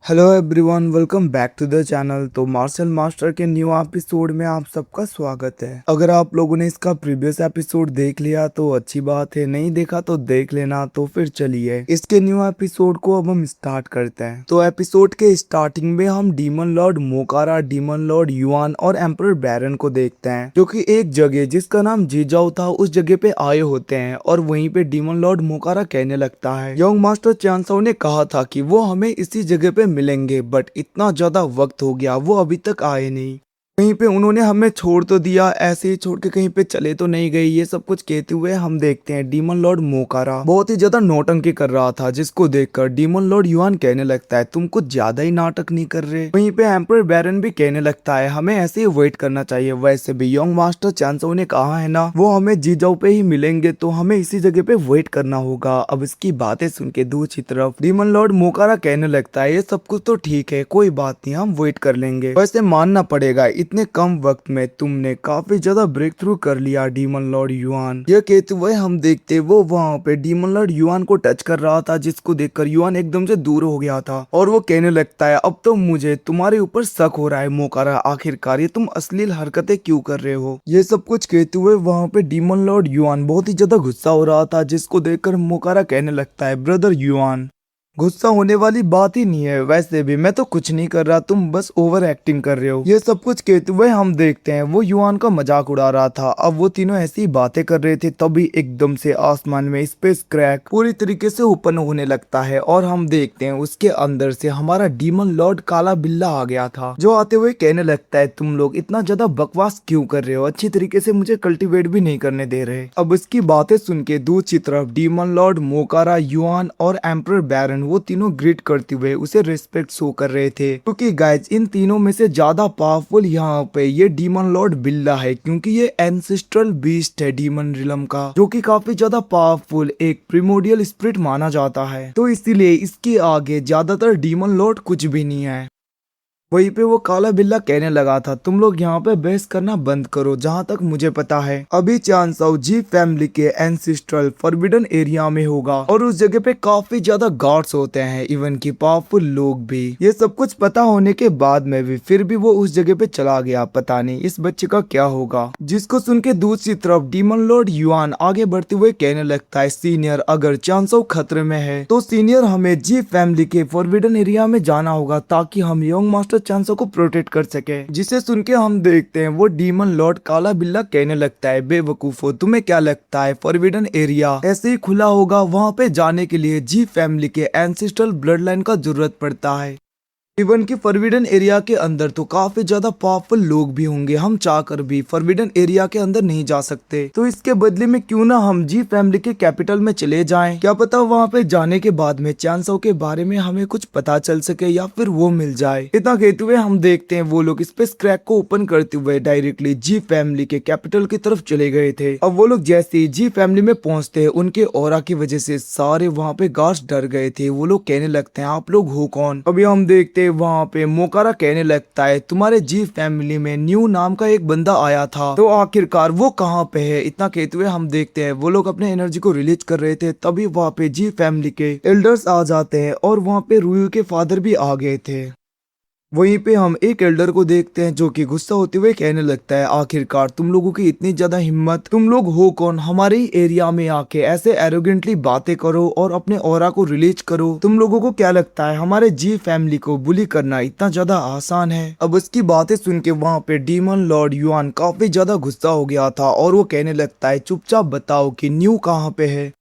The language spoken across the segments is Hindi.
Hello everyone, welcome back to the channel. तो मार्शल मास्टर के न्यू एपिसोड में आप सबका स्वागत है। अगर आप लोगों ने इसका प्रीवियस एपिसोड देख लिया तो अच्छी बात है, नहीं देखा तो देख लेना। तो फिर चलिए इसके न्यू एपिसोड को अब हम स्टार्ट करते हैं। तो एपिसोड के स्टार्टिंग में हम demon lord Mokara, demon lord Yuan और एम्परर बैरन को देखते हैं, जो कि एक जगह जिसका नाम जीजाओ था उस जगह पे आए होते हैं। और वहीं पे डीमन लॉर्ड मोकारा कहने लगता है यंग मास्टर चांसाओ ने कहा था कि वो हमें इसी जगह पे मिलेंगे, बट इतना ज्यादा वक्त हो गया, वो अभी तक आए नहीं। कहीं पे उन्होंने हमें छोड़ तो दिया, ऐसे ही छोड़ के कहीं पे चले तो नहीं गए। ये सब कुछ कहते हुए हम देखते हैं डीमन लॉर्ड मोकारा बहुत ही ज्यादा नौटंकी कर रहा था, जिसको देखकर डीमन लॉर्ड युआन कहने लगता है तुम कुछ ज्यादा ही नाटक नहीं कर रहे। वहीं पे एम्परर बैरन भी कहने लगता है हमें ऐसे ही वेट करना चाहिए। वैसे भी यंग मास्टर चांसाओ ने कहा है ना वो हमें जीजाओ पे ही मिलेंगे, तो हमें इसी जगह पे वेट करना होगा। अब इसकी बातें सुन के दूसरी तरफ डीमन लॉर्ड मोकारा कहने लगता है ये सब कुछ तो ठीक है, कोई बात नहीं, हम वेट कर लेंगे। वैसे मानना पड़ेगा इतने कम वक्त में तुमने काफी ज्यादा ब्रेक थ्रू कर लिया डीमन लॉर्ड युआन। यह कहते हुए हम देखते वो वहाँ पे डीमन लॉर्ड युआन को टच कर रहा था, जिसको देखकर युआन एकदम से दूर हो गया था। और वो कहने लगता है अब तो मुझे तुम्हारे ऊपर शक हो रहा है मोकारा, आखिरकार ये तुम अश्लील हरकतें क्यों कर रहे हो। ये सब कुछ कहते हुए वहाँ पे डीमन लॉर्ड युआन बहुत ही ज्यादा गुस्सा हो रहा था, जिसको देखकर मोकारा कहने लगता है ब्रदर युआन, गुस्सा होने वाली बात ही नहीं है, वैसे भी मैं तो कुछ नहीं कर रहा, तुम बस ओवर एक्टिंग कर रहे हो। ये सब कुछ कहते हुए हम देखते हैं वो युआन का मजाक उड़ा रहा था। अब वो तीनों ऐसी बातें कर रहे थे, तभी एकदम से आसमान में स्पेस क्रैक पूरी तरीके से ओपन होने लगता है और हम देखते हैं उसके अंदर से हमारा डीमन लॉर्ड काला बिल्ला आ गया था, जो आते हुए कहने लगता है तुम लोग इतना ज्यादा बकवास क्यों कर रहे हो, अच्छी तरीके से मुझे कल्टीवेट भी नहीं करने दे रहे। अब इसकी बातें सुन के दूसरी तरफ डीमन लॉर्ड मोकारा, युआन और एम्परर बैरन वो तीनों ग्रीट करते हुए उसे रिस्पेक्ट शो कर रहे थे, क्योंकि गाइज इन तीनों में से ज्यादा पावरफुल यहाँ पे ये डीमन लॉर्ड बिल्ला है, क्योंकि ये एंसेस्ट्रल बीस्ट है डीमन रिलम का, जो कि काफी ज्यादा पावरफुल एक प्रिमोडियल स्पिरिट माना जाता है। तो इसीलिए इसके आगे ज्यादातर डीमन लॉर्ड कुछ भी नहीं है। वहीं पे वो काला बिल्ला कहने लगा था तुम लोग यहाँ पे बहस करना बंद करो, जहाँ तक मुझे पता है अभी चांसाओ जी फैमिली के एंसेस्ट्रल फॉरबिडन एरिया में होगा और उस जगह पे काफी ज्यादा गार्ड्स होते हैं, इवन की पावरफुल लोग भी। ये सब कुछ पता होने के बाद में भी फिर भी वो उस जगह पे चला गया, पता नहीं इस बच्चे का क्या होगा। जिसको सुन के दूसरी तरफ डीमन लॉर्ड युआन आगे बढ़ते हुए कहने लगता है सीनियर, अगर चांसाओ खतरे में है तो सीनियर हमें जी फैमिली के फॉरबिडन एरिया में जाना होगा, ताकि हम यंग मास्टर चांसों को प्रोटेक्ट कर सके। जिसे सुन के हम देखते हैं वो डीमन लॉर्ड काला बिल्ला कहने लगता है बेवकूफो, तुम्हें क्या लगता है फॉरबिडन एरिया ऐसे ही खुला होगा, वहाँ पे जाने के लिए जी फैमिली के एंसेस्ट्रल ब्लड लाइन का जरूरत पड़ता है। इवन की फॉरबिडन एरिया के अंदर तो काफी ज्यादा पावरफुल लोग भी होंगे, हम चाहकर भी फॉरबिडन एरिया के अंदर नहीं जा सकते। तो इसके बदले में क्यों ना हम जी फैमिली के कैपिटल में चले जाएं, क्या पता वहाँ पे जाने के बाद में चांसाओ के बारे में हमें कुछ पता चल सके या फिर वो मिल जाए। इतना कहते हुए हम देखते हैं वो लोग स्पेस क्रैक को ओपन करते हुए डायरेक्टली जी फैमिली के कैपिटल की तरफ चले गए थे। अब वो लोग जैसे ही जी फैमिली में पहुंचते हैं उनके ऑरा की वजह से सारे वहाँ पे गार्ड्स डर गए थे। वो लोग कहने लगते हैं आप लोग हो कौन। अभी हम देखते वहाँ पे मोकारा कहने लगता है तुम्हारे जी फैमिली में न्यू नाम का एक बंदा आया था, तो आखिरकार वो कहाँ पे है। इतना कहते हुए हम देखते हैं वो लोग अपने एनर्जी को रिलीज कर रहे थे, तभी वहाँ पे जी फैमिली के एल्डर्स आ जाते हैं और वहाँ पे रुयू के फादर भी आ गए थे। वहीं पे हम एक एल्डर को देखते हैं जो कि गुस्सा होते हुए कहने लगता है आखिरकार तुम लोगों की इतनी ज्यादा हिम्मत, तुम लोग हो कौन, हमारे ही एरिया में आके ऐसे एरोगेंटली बातें करो और अपने ऑरा को रिलीज करो। तुम लोगों को क्या लगता है हमारे जी फैमिली को बुली करना इतना ज्यादा आसान है। अब उसकी बातें सुन के वहाँ पे डीमन लॉर्ड युआन काफी ज्यादा गुस्सा हो गया था और वो कहने लगता है चुपचाप बताओ कि न्यू कहाँ पे है,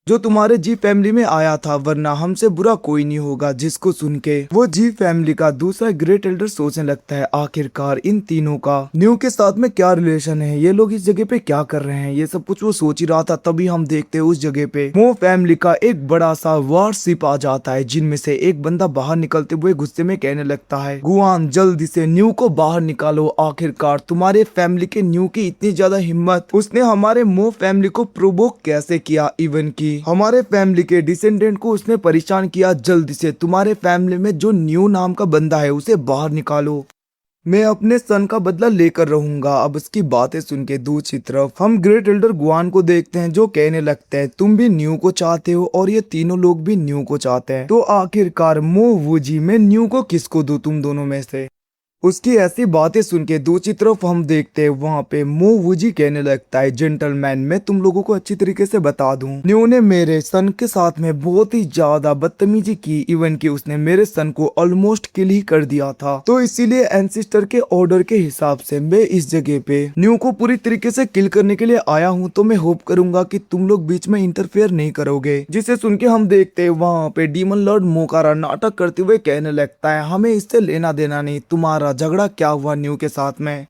जो तुम्हारे जी फैमिली में आया था, वरना हमसे बुरा कोई नहीं होगा। जिसको सुन के वो जी फैमिली का दूसरा ग्रेट एल्डर सोचने लगता है आखिरकार इन तीनों का न्यू के साथ में क्या रिलेशन है, ये लोग इस जगह पे क्या कर रहे हैं, ये सब कुछ वो सोच ही रहा था। तभी हम देखते हैं उस जगह पे वो फैमिली का एक बड़ा सा वारशिप आ जाता है, जिनमें से एक बंदा बाहर निकलते हुए गुस्से में कहने लगता है गुआन जल्दी से न्यू को बाहर निकालो, आखिरकार तुम्हारे फैमिली के न्यू की इतनी ज्यादा हिम्मत, उसने हमारे मो फैमिली को प्रोवोक कैसे किया, इवन की हमारे फैमिली के डिसेंडेंट को उसने परेशान किया। जल्दी से तुम्हारे फैमिली में जो न्यू नाम का बंदा है उसे बाहर निकालो। मैं अपने सन का बदला लेकर रहूंगा। अब उसकी बातें सुन के दूसरी तरफ हम ग्रेट एल्डर गुआन को देखते हैं, जो कहने लगता है तुम भी न्यू को चाहते हो और ये तीनों लोग भी न्यू को चाहते हैं, तो आखिरकार मो वूजी मैं न्यू को किसको दूं तुम दोनों में से। उसकी ऐसी बातें सुन के दूसरी तरफ हम देखते हैं वहाँ पे मो वूजी कहने लगता है जेंटलमैन मैं तुम लोगों को अच्छी तरीके से बता दूं, न्यू ने मेरे सन के साथ में बहुत ही ज्यादा बदतमीजी की, इवन कि उसने मेरे सन को ऑलमोस्ट किल ही कर दिया था। तो इसीलिए एंसिस्टर के ऑर्डर के हिसाब से मैं इस जगह पे न्यू को पूरी तरीके से किल करने के लिए आया हूँ। तो मैं होप करूंगा कि तुम लोग बीच में इंटरफेयर नहीं करोगे। जिसे सुन के हम देखते हैं वहाँ पे डीमन लॉर्ड मोकारा नाटक करते हुए कहने लगता है हमें इससे लेना देना नहीं, तुम्हारा झगड़ा क्या हुआ न्यू के साथ में,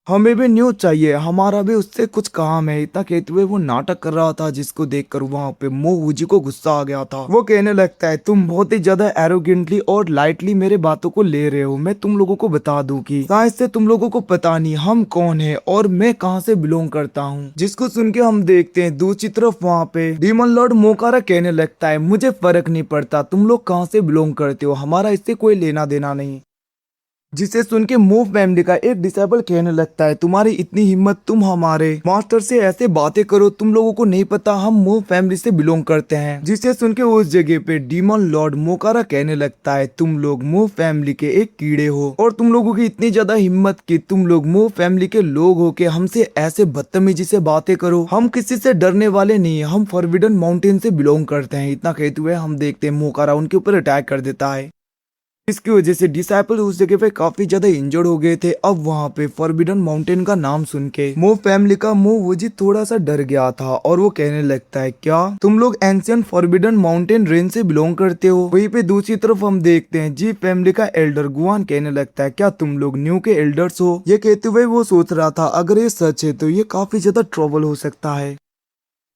हमें भी न्यू चाहिए, हमारा भी उससे कुछ काम है। इतना कहते हुए वो नाटक कर रहा था, जिसको देखकर वहाँ पे मो वूजी को गुस्सा आ गया था। वो कहने लगता है तुम बहुत ही ज्यादा एरोगेंटली और लाइटली मेरे बातों को ले रहे हो। मैं तुम लोगों को बता दूं कि शायद से तुम लोगों को पता नहीं हम कौन है और मैं कहाँ से बिलोंग करता हूँ। जिसको सुन के हम देखते हैं दूसरी तरफ वहाँ पे डीमन लॉर्ड मोकारा कहने लगता है मुझे फर्क नहीं पड़ता तुम लोग कहाँ से बिलोंग करते हो, हमारा इससे कोई लेना देना नहीं। जिसे सुन के मूव फैमिली का एक डिसेबल कहने लगता है तुम्हारी इतनी हिम्मत, तुम हमारे मास्टर से ऐसे बातें करो, तुम लोगों को नहीं पता हम मूव फैमिली से बिलोंग करते हैं। जिसे सुन के उस जगह पे डीमन लॉर्ड मोकारा कहने लगता है तुम लोग मूव फैमिली के एक कीड़े हो और तुम लोगों की इतनी ज्यादा हिम्मत कि तुम लोग मूव फैमिली के लोग हो के हमसे ऐसे बदतमीजी से बातें करो। हम किसी से डरने वाले नहीं है, हम फॉरबिडन माउंटेन से बिलोंग करते हैं। इतना कहते हुए हम देखते हैं मोकारा उनके ऊपर अटैक कर देता है। इसकी वजह से डिसाइपल उस जगह पे काफी ज्यादा इंजर्ड हो गए थे। अब वहाँ पे फॉरबिडन माउंटेन का नाम सुन के मो फैमिली का मो वूजी थोड़ा सा डर गया था और वो कहने लगता है क्या तुम लोग एंशियंट फॉरबिडन माउंटेन रेंज से बिलोंग करते हो। वहीं पे दूसरी तरफ हम देखते हैं जी फैमिली का एल्डर गुआन कहने लगता है क्या तुम लोग न्यू के एल्डर्स हो। ये कहते हुए वो सोच रहा था अगर ये सच है तो ये काफी ज्यादा ट्रबल हो सकता है।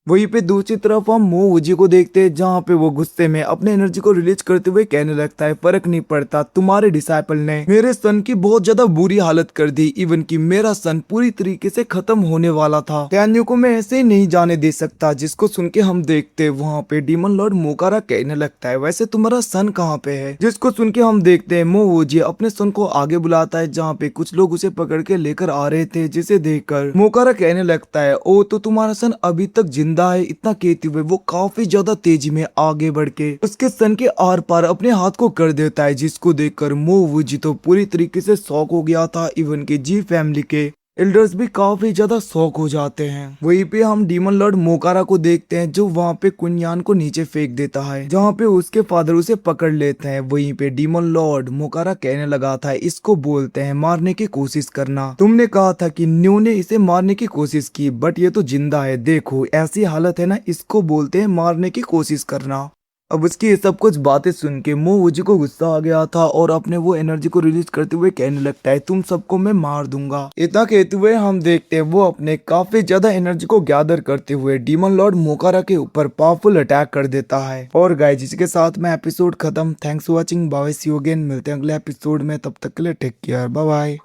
वहीं पे दूसरी तरफ हम मो वूजी को देखते हैं, जहाँ पे वो गुस्से में अपने एनर्जी को रिलीज करते हुए कहने लगता है फर्क नहीं पड़ता, तुम्हारे डिसाइपल ने मेरे सन की बहुत ज्यादा बुरी हालत कर दी, इवन कि मेरा सन पूरी तरीके से खत्म होने वाला था। कैन्यू को मैं ऐसे ही नहीं जाने दे सकता। जिसको सुन के हम देखते हैं वहाँ पे डीमन लॉर्ड मोकारा कहने लगता है वैसे तुम्हारा सन कहाँ पे है। जिसको सुन के हम देखते हैं मो वूजी अपने सन को आगे बुलाता है, जहाँ पे कुछ लोग उसे पकड़ के लेकर आ रहे थे। जिसे देखकर मोकारा कहने लगता है ओ तो तुम्हारा सन अभी तक जिंदा है। इतना कहते हुए वो काफी ज्यादा तेजी में आगे बढ़ के उसके सन के आर पार अपने हाथ को कर देता है। जिसको देखकर मो वूजी तो पूरी तरीके से शॉक हो गया था, इवन के जी फैमिली के एल्डर्स भी काफी ज्यादा शॉक हो जाते हैं। वहीं पे हम डीमन लॉर्ड मोकारा को देखते हैं, जो वहाँ पे कुन्यान को नीचे फेंक देता है, जहाँ पे उसके फादर उसे पकड़ लेते हैं। वहीं पे डीमन लॉर्ड मोकारा कहने लगा था इसको बोलते हैं मारने की कोशिश करना। तुमने कहा था कि न्यू ने इसे मारने की कोशिश की, बट ये तो जिंदा है, देखो ऐसी हालत है ना, इसको बोलते हैं मारने की कोशिश करना। अब उसकी ये सब कुछ बातें सुन के मो वूजी को गुस्सा आ गया था और अपने वो एनर्जी को रिलीज करते हुए कहने लगता है तुम सबको मैं मार दूंगा। इतना कहते हुए हम देखते हैं वो अपने काफी ज्यादा एनर्जी को गैदर करते हुए डीमन लॉर्ड मोकारा के ऊपर पावरफुल अटैक कर देता है। और गाइस जिसके साथ में एपिसोड खत्म। Thanks for watching, bye, see you again. मिलते हैं अगले एपिसोड में, तब तक के लिए टेक केयर, बाय बाय।